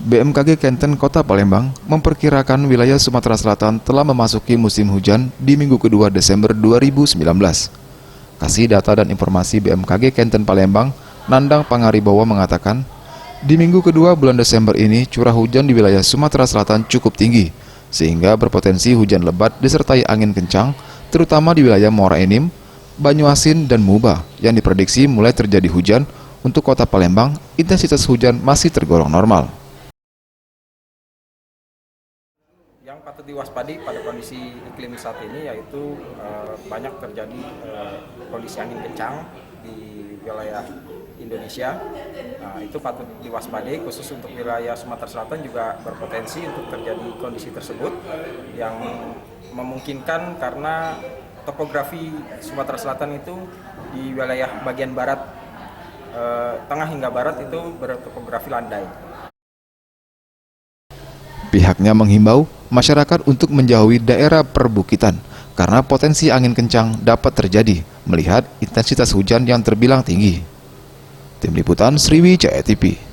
BMKG Kenten Kota Palembang memperkirakan wilayah Sumatera Selatan telah memasuki musim hujan di minggu kedua Desember 2019. Kasih data dan informasi BMKG Kenten Palembang, Nandang Pangaribowo mengatakan, di minggu kedua bulan Desember ini curah hujan di wilayah Sumatera Selatan cukup tinggi, sehingga berpotensi hujan lebat disertai angin kencang, terutama di wilayah Muara Enim, Banyuasin, dan Muba, yang diprediksi mulai terjadi hujan. Untuk Kota Palembang, intensitas hujan masih tergolong normal. Yang patut diwaspadi pada kondisi iklim saat ini yaitu banyak terjadi kondisi angin kencang di wilayah Indonesia. Itu patut diwaspadi, khusus untuk wilayah Sumatera Selatan juga berpotensi untuk terjadi kondisi tersebut yang memungkinkan karena topografi Sumatera Selatan itu di wilayah bagian barat, tengah hingga barat itu bertopografi landai. Pihaknya menghimbau masyarakat untuk menjauhi daerah perbukitan karena potensi angin kencang dapat terjadi melihat intensitas hujan yang terbilang tinggi. Tim Liputan Sriwijaya TV.